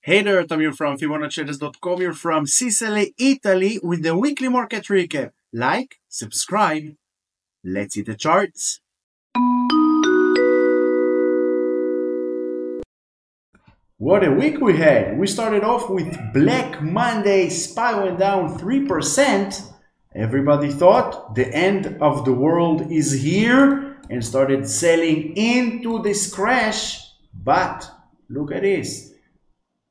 Hey there, Tamir from Fibonacci.com. You're from Sicily, Italy, with the weekly market recap. Like, subscribe. Let's hit the charts. What a week we had. We started off with Black Monday. SPY went down 3%. Everybody thought the end of the world is here and started selling into this crash. But look at this.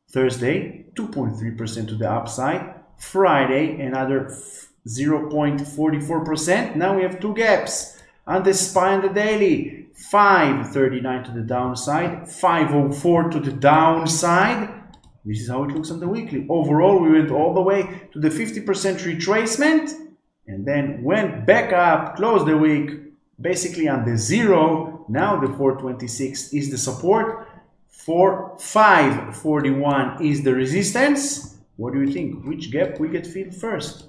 Thursday, 2.3% to the upside. Friday, another 0.44%. Now we have two gaps on the SPY and the daily. 539 to the downside, 504 to the downside. This is how it looks on the weekly. Overall, we went all the way to the 50% retracement and then went back up, closed the week basically on the zero. Now the 426 is the support. 541 is the resistance. What do you think? Which gap we get filled first?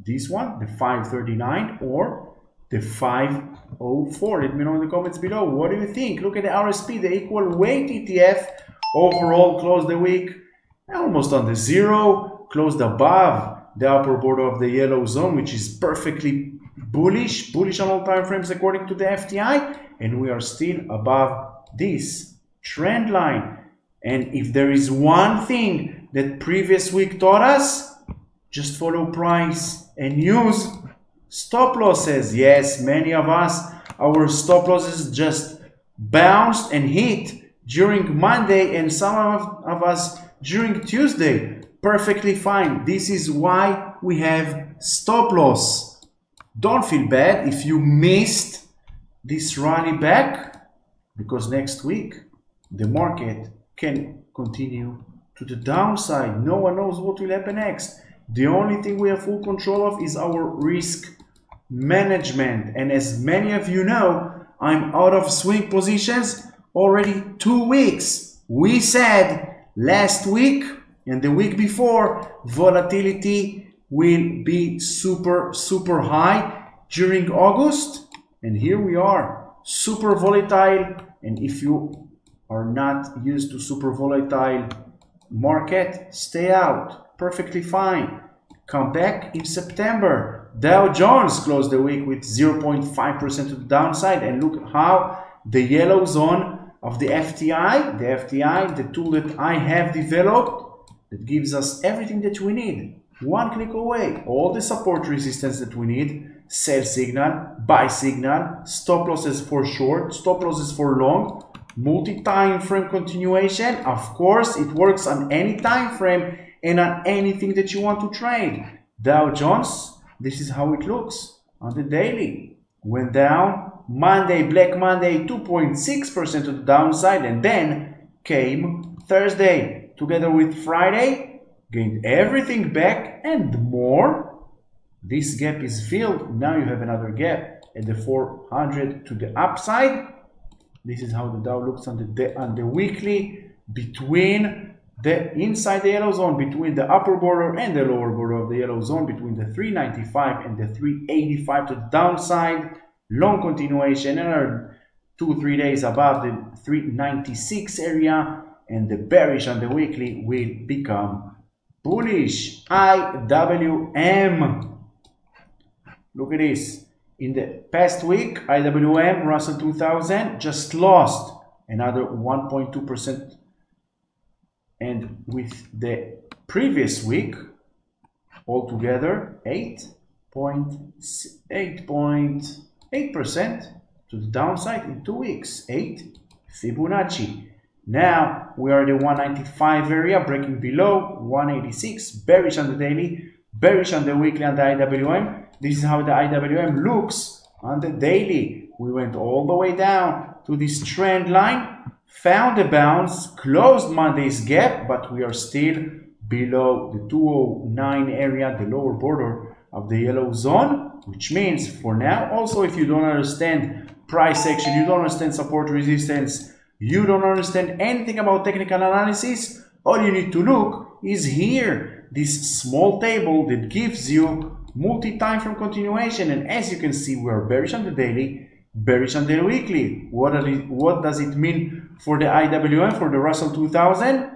This one, the 539, or the 504? Let me know in the comments below. What do you think? Look at the RSP, the equal weight ETF. Overall, closed the week almost on the zero. Closed above the upper border of the yellow zone, which is perfectly bullish on all time frames according to the FTI. And we are still above this trend line. And if there is one thing that previous week taught us, just follow price and use stop losses. Yes, many of us, our stop losses just bounced and hit during Monday, and some of us during Tuesday. Perfectly fine. This is why we have stop loss. Don't feel bad if you missed this rally back, because next week the market can continue to the downside. No one knows what will happen next. The only thing we have full control of is our risk management. And as many of you know, I'm out of swing positions already 2 weeks. We said last week and the week before, volatility will be super high during August. And here we are, super volatile. And if you are not used to super volatile market, stay out. Perfectly fine. Come back in September. Dow Jones closed the week with 0.5% to the downside, and look how the yellow zone of the FTI, the tool that I have developed, that gives us everything that we need. One click away, all the support resistance that we need, sell signal, buy signal, stop losses for short, stop losses for long, multi-time frame continuation. Of course, it works on any time frame and on anything that you want to trade. Dow Jones, this is how it looks on the daily. Went down Monday, Black Monday, 2.6% to the downside, and then came Thursday together with Friday, gained everything back and more. This gap is filled. Now you have another gap at the 400 to the upside. This is how the Dow looks on the weekly, between the inside the yellow zone, between the upper border and the lower border of the yellow zone, between the 395 and the 385 to the downside. Long continuation, another 2-3 days above the 396 area, and the bearish on the weekly will become bullish. IWM. Look at this. In the past week, IWM, Russell 2000, just lost another 1.2%. And with the previous week, altogether, 8.8% to the downside in 2 weeks. 8 Fibonacci. Now we are in the 195 area, breaking below 186. Bearish on the daily, bearish on the weekly on the IWM. This is how the IWM looks on the daily. We went all the way down to this trend line, found a bounce, closed Monday's gap, but we are still below the 209 area, the lower border of the yellow zone, which means for now, also if you don't understand price action, you don't understand support resistance, you don't understand anything about technical analysis, all you need to look is here, this small table that gives you multi-time frame continuation. And as you can see, we are bearish on the daily, bearish on the weekly. What does it mean for the IWM, for the Russell 2000?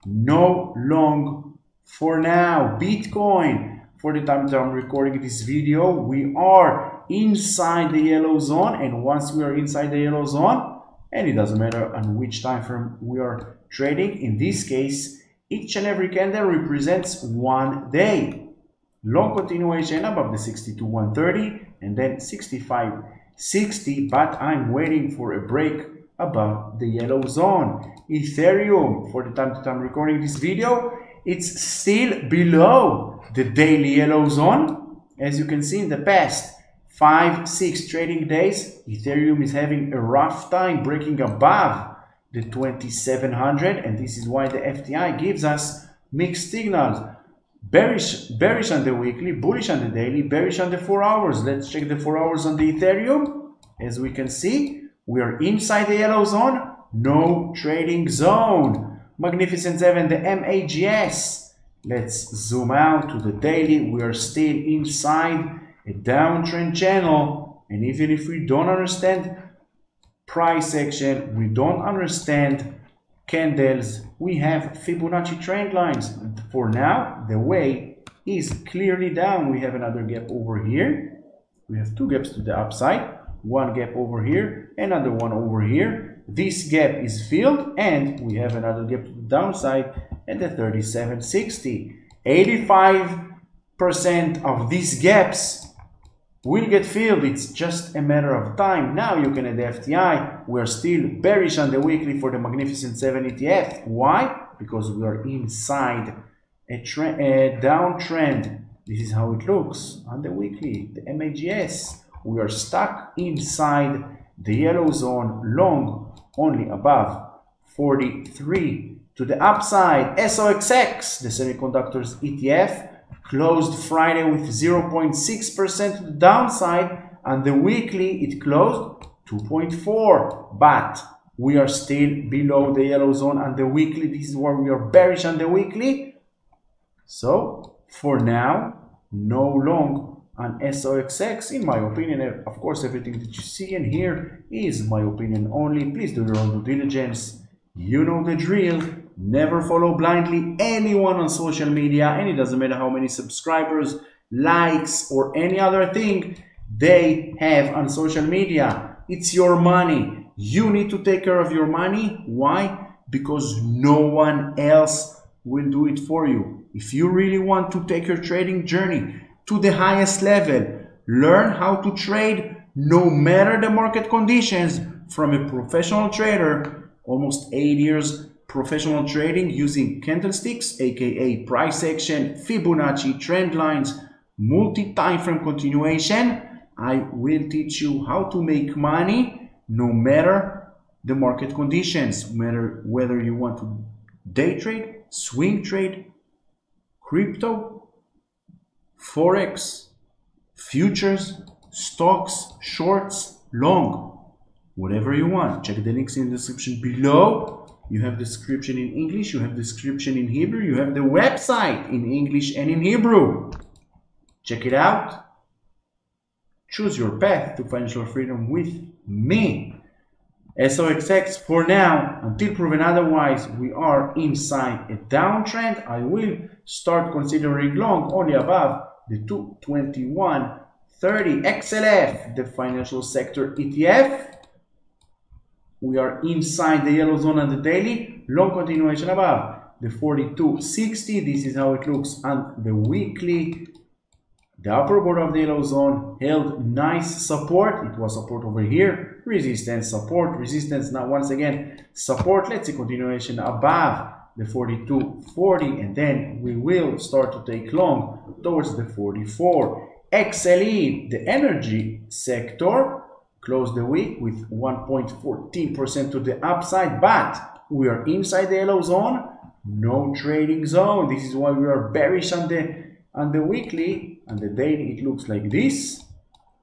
no long for now. Bitcoin, for the time that I'm recording this video, we are inside the yellow zone, and once we are inside the yellow zone, and it doesn't matter on which time frame we are trading, in this case, each and every candle represents 1 day. Long continuation above the 62,130 and then 65.60, but I'm waiting for a break above the yellow zone. Ethereum, for the time that I'm recording this video, it's still below the daily yellow zone. As you can see, in the past 5-6 trading days, Ethereum is having a rough time breaking above the 2700, and this is why the FTI gives us mixed signals. Bearish on the weekly, bullish on the daily, bearish on the 4 hours. Let's check the 4 hours on the Ethereum. As we can see, we are inside the yellow zone, no trading zone. Magnificent 7, the MAGS. Let's zoom out to the daily. We are still inside a downtrend channel, and even if we don't understand price action, we don't understand candles, we have Fibonacci trend lines. For now, the way is clearly down. We have another gap over here. We have 2 gaps to the upside, 1 gap over here, another one over here. This gap is filled, and we have another gap to the downside at the 37.60. 85% of these gaps will get filled. It's just a matter of time. Now you can add the FTI. We are still bearish on the weekly for the Magnificent 7 ETF. Why? Because we are inside a downtrend. This is how it looks on the weekly, the MAGS. We are stuck inside the yellow zone, long only above 43. To the upside, SOXX, the semiconductors ETF, closed Friday with 0.6% to the downside. On the weekly, it closed 2.4, but we are still below the yellow zone on the weekly. This is where we are bearish on the weekly. So for now, no long on SOXX, in my opinion. Of course, everything that you see and hear is my opinion only. Please do your own due diligence. You know the drill. Never follow blindly anyone on social media, and it doesn't matter how many subscribers, likes, or any other thing they have on social media. It's your money. You need to take care of your money. Why? Because no one else will do it for you. If you really want to take your trading journey to the highest level, learn how to trade no matter the market conditions from a professional trader, almost 8 years professional trading using candlesticks, aka price action, Fibonacci trend lines, multi-time frame continuation. I will teach you how to make money no matter the market conditions, no matter whether you want to day trade, swing trade, crypto, forex, futures, stocks, shorts, long, whatever you want. Check the links in the description below. You have description in English, you have description in Hebrew, you have the website in English and in Hebrew. Check it out. Choose your path to financial freedom with me. SOXX, for now, until proven otherwise, we are inside a downtrend. I will start considering long only above the 221.30 XLF, the financial sector ETF. We are inside the yellow zone on the daily, long continuation above the 42.60. This is how it looks on the weekly. The upper border of the yellow zone held nice support. It was support over here, resistance, support, resistance. Now once again support. Let's see continuation above the 42.40, and then we will start to take long towards the 44. XLE, the energy sector, closed the week with 1.14% to the upside, but we are inside the yellow zone, no trading zone. This is why we are bearish on the weekly. On the daily, it looks like this.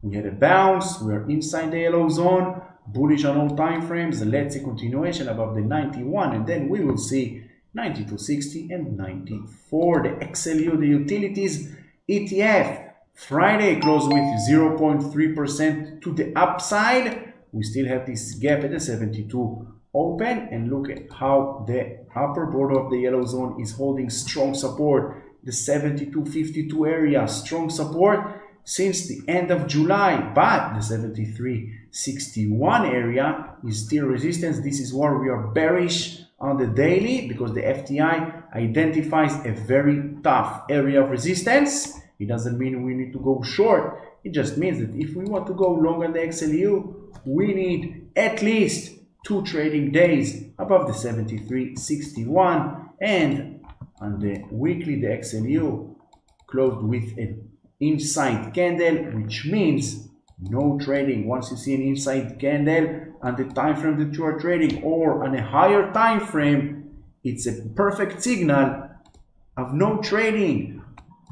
We had a bounce. We are inside the yellow zone, bullish on all time frames. Let's see continuation above the 91, and then we will see 92.60 and 94. The XLU, the utilities ETF, Friday closed with 0.3% to the upside. We still have this gap at the 72 open and look at how the upper border of the yellow zone is holding strong support. The 72.52 area, strong support since the end of July, but the 73.61 area is still resistance. This is where we are bearish on the daily because the FTI identifies a very tough area of resistance. It doesn't mean we need to go short. It just means that if we want to go long on the XLU, we need at least 2 trading days above the 73.61, and on the weekly the XLU closed with an inside candle, which means no trading. Once you see an inside candle on the time frame that you are trading or on a higher time frame, it's a perfect signal of no trading.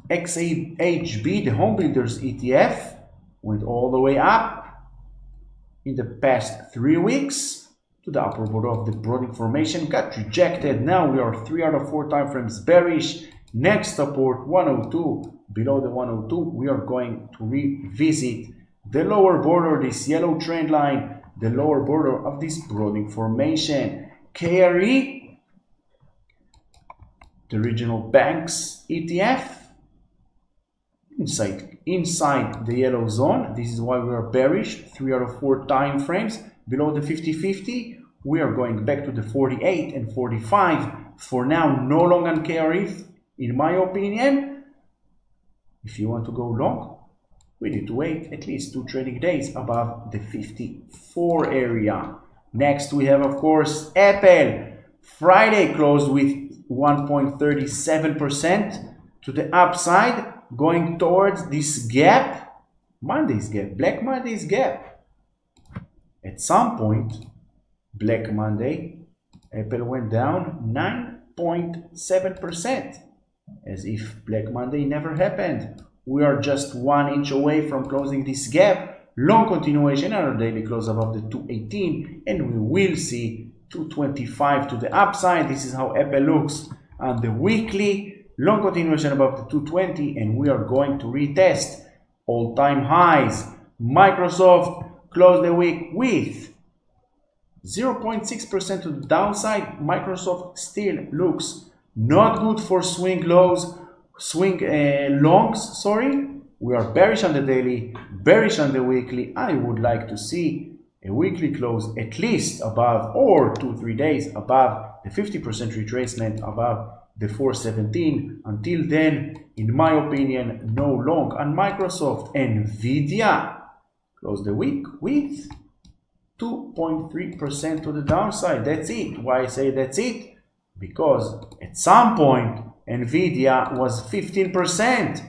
XAHB, the home builders ETF, went all the way up in the past 3 weeks to the upper border of the broadening formation, got rejected. Now we are 3 out of 4 time frames bearish. Next support 102. Below the 102, we are going to revisit the lower border, this yellow trend line, the lower border of this broadening formation. KRE, the regional banks ETF, inside the yellow zone. This is why we are bearish. 3 out of 4 time frames. Below the 50-50, we are going back to the 48 and 45. For now, no long on KRE, in my opinion. If you want to go long, we need to wait at least 2 trading days above the 54 area. Next, we have, of course, Apple. Friday closed with 1.37% to the upside, going towards this gap, Monday's gap, Black Monday's gap. At some point, Black Monday, Apple went down 9.7%, as if Black Monday never happened. We are just 1 inch away from closing this gap. Long continuation on our daily close above the 218, and we will see 225 to the upside. This is how Apple looks on the weekly. Long continuation above the 220, and we are going to retest all-time highs. Microsoft closed the week with 0.6% to the downside. Microsoft still looks not good for swing longs, sorry. We are bearish on the daily, bearish on the weekly. I would like to see a weekly close at least above, or 2-3 days above the 50% retracement above the 417. Until then, in my opinion, no long on Microsoft. Nvidia closed the week with 2.3% to the downside. That's it. Why I say that's it? Because at some point Nvidia was 15%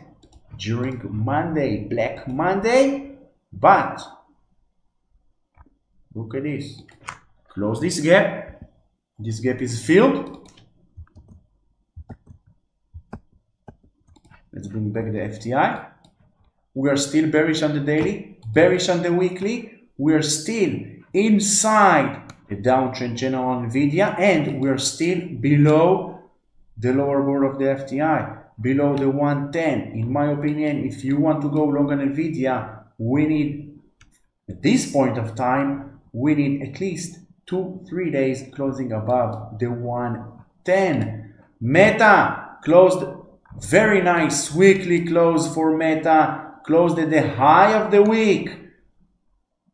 during Monday, Black Monday, but look at this. Close this gap. This gap is filled. Let's bring back the FTI. We are still bearish on the daily, bearish on the weekly. We are still inside the downtrend channel on Nvidia, and we are still below the lower border of the FTI, below the 110. In my opinion, if you want to go long on Nvidia, we need, at this point of time, we need at least 2-3 days closing above the 110. Meta closed very nice weekly close for Meta, closed at the high of the week,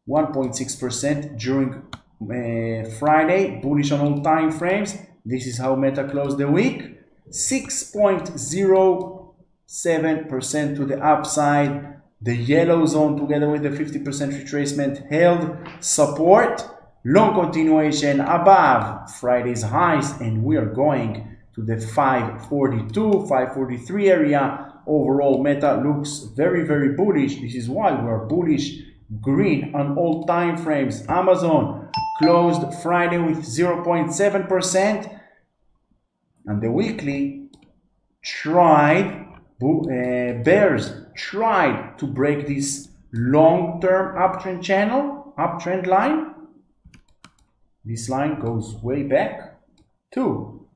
1.6% during Friday, bullish on all time frames. This is how Meta closed the week, 6.07% to the upside. The yellow zone together with the 50% retracement held support. Long continuation above Friday's highs, and we are going to the 542, 543 area. Overall, Meta looks very, very bullish. This is why we are bullish green on all time frames. Amazon closed Friday with 0.7%, and the weekly bears tried to break this long-term uptrend channel, uptrend line. This line goes way back to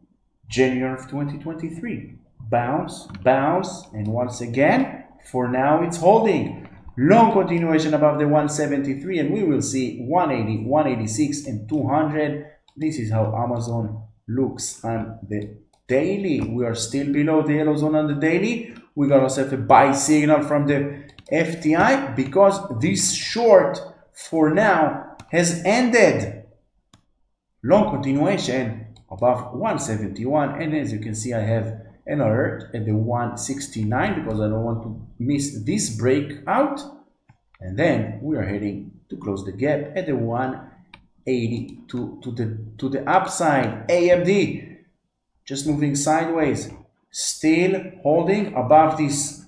January of 2023. Bounce, bounce, and once again, for now it's holding. Long continuation above the 173, and we will see 180, 186, and 200 This is how Amazon looks on the daily. We are still below the yellow zone on the daily. We got ourselves a buy signal from the FTI because this short for now has ended. Long continuation above 171, and as you can see I have an alert at the 169 because I don't want to miss this breakout, and then we are heading to close the gap at the 180 to the upside. AMD just moving sideways, still holding above this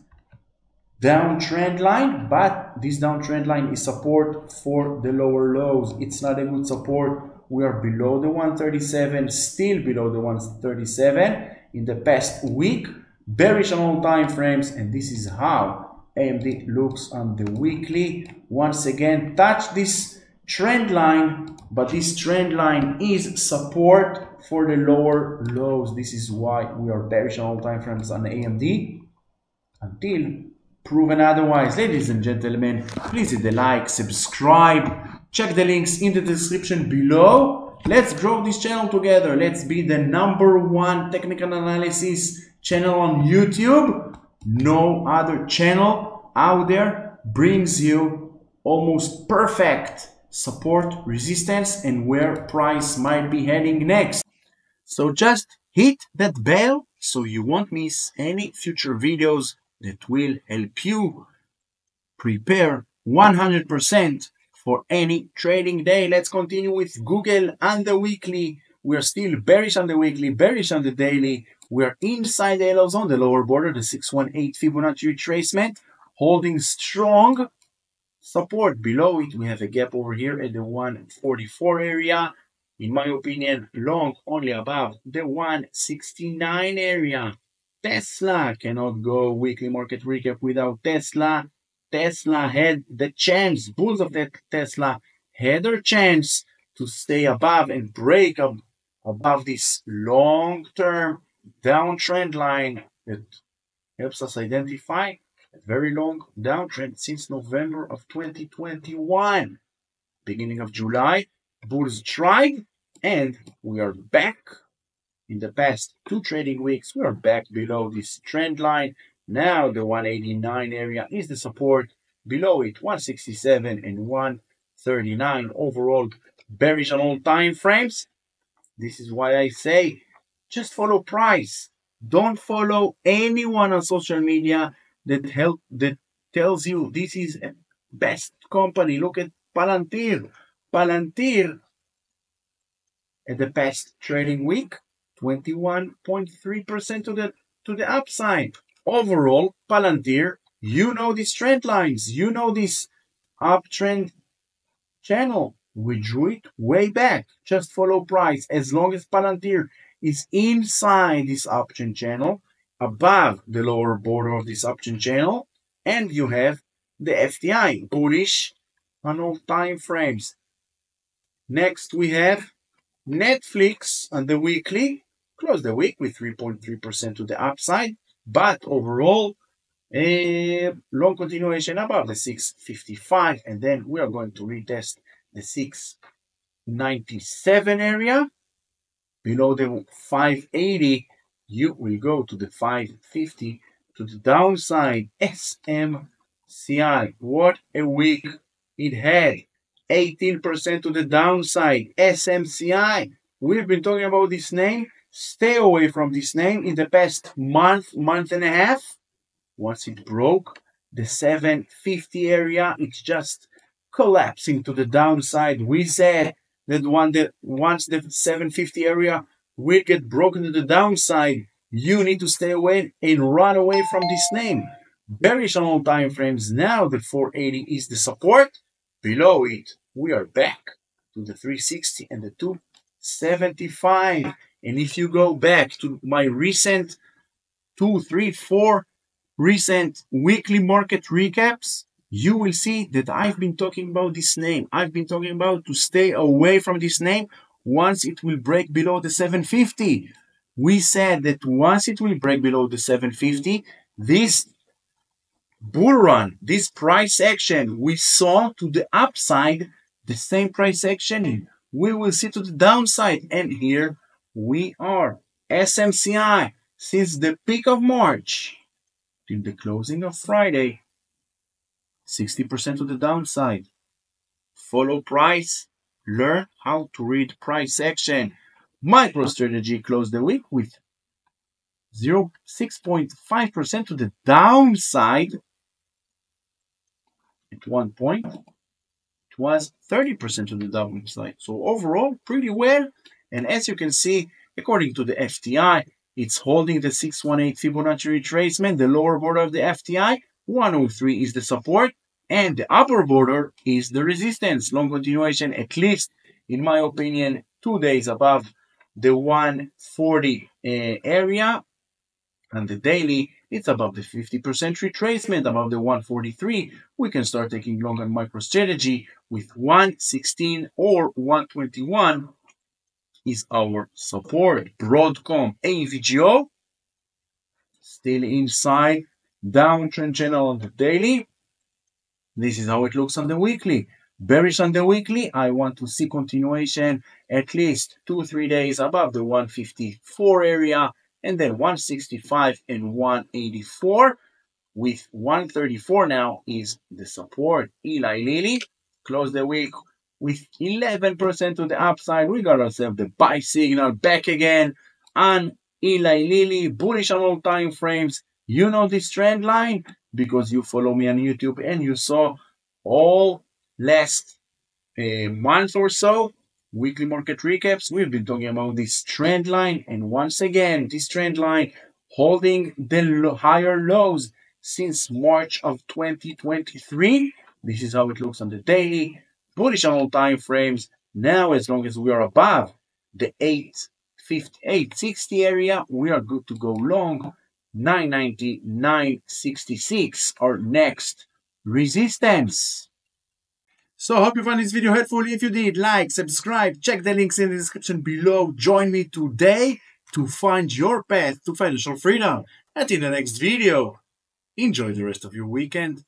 downtrend line, but this downtrend line is support for the lower lows. It's not a good support. We are below the 137, still below the 137 in the past week, bearish on all time frames, and this is how AMD looks on the weekly. Once again, touch this trend line, but this trend line is support for the lower lows. This is why we are bearish on all time frames on AMD until proven otherwise. Ladies and gentlemen, please hit the like, subscribe, check the links in the description below. Let's grow this channel together. Let's be the #1 technical analysis channel on YouTube. No other channel out there brings you almost perfect support, resistance, and where price might be heading next. So just hit that bell so you won't miss any future videos that will help you prepare 100% for any trading day. Let's continue with Google on the weekly. We are still bearish on the weekly, bearish on the daily. We are inside the yellow zone, the lower border, the 618 Fibonacci retracement, holding strong support. Below it, we have a gap over here at the 144 area. In my opinion, long only above the 169 area. Tesla cannot go weekly market recap without Tesla. Tesla had the chance, bulls of that Tesla had their chance to stay above and break up above this long-term downtrend line that helps us identify a very long downtrend since November of 2021. Beginning of July, bulls tried, and we are back. In the past 2 trading weeks, we are back below this trend line. Now the 189 area is the support. Below it, 167 and 139. Overall, bearish on all time frames. This is why I say, just follow price. Don't follow anyone on social media that tells you this is a best company. Look at Palantir. Palantir at the past trading week, 21.3% to the upside. Overall, Palantir, you know these trend lines, you know this uptrend channel. We drew it way back. Just follow price. As long as Palantir is inside this uptrend channel, above the lower border of this uptrend channel, and you have the FTI, bullish on all time frames. Next, we have Netflix on the weekly. Close the week with 3.3% to the upside, but overall, a long continuation above the 655, and then we are going to retest the 697 area. Below the 580, you will go to the 550 to the downside. SMCI, what a week it had. 18% to the downside. SMCI, we've been talking about this name. Stay away from this name in the past month and a half. Once it broke the 750 area, it's just collapsing to the downside. We said that once the 750 area will get broken to the downside, you need to stay away and run away from this name. Bearish on all time frames. Now the 480 is the support. Below it, we are back to the 360 and the 275. And if you go back to my recent 2, 3, 4 recent weekly market recaps, you will see that I've been talking about this name. I've been talking about to stay away from this name once it will break below the 750. We said that once it will break below the 750, this bull run, this price action we saw to the upside, the same price action we will see to the downside. And here we are. SMCI, since the peak of March till the closing of Friday, 60% to the downside. Follow price, learn how to read price action. MicroStrategy closed the week with 6.5% to the downside. At one point, it was 30% to the downside. So overall, pretty well. And as you can see, according to the FTI, it's holding the 618 Fibonacci retracement. The lower border of the FTI, 103 is the support, and the upper border is the resistance. Long continuation, at least, in my opinion, 2 days above the 140 area. And the daily, it's above the 50% retracement, above the 143. We can start taking long on MicroStrategy with 116 or 121 is our support. Broadcom, AVGO, still inside downtrend channel on the daily. This is how it looks on the weekly. Bearish on the weekly, I want to see continuation at least 2-3 days above the 154 area, and then 165 and 184, with 134 now is the support. Eli Lilly closed the week with 11% to the upside. We got ourselves the buy signal back again on Eli Lilly, bullish on all time frames. You know this trend line because you follow me on YouTube and you saw all last month or so weekly market recaps. We've been talking about this trend line, and once again, this trend line holding the higher lows since March of 2023. This is how it looks on the daily. Bullish on all time frames. Now, as long as we are above the 860 area, we are good to go long. 990, 966, our next resistance. So I hope you found this video helpful. If you did, like, subscribe, check the links in the description below. Join me today to find your path to financial freedom. And in the next video, enjoy the rest of your weekend.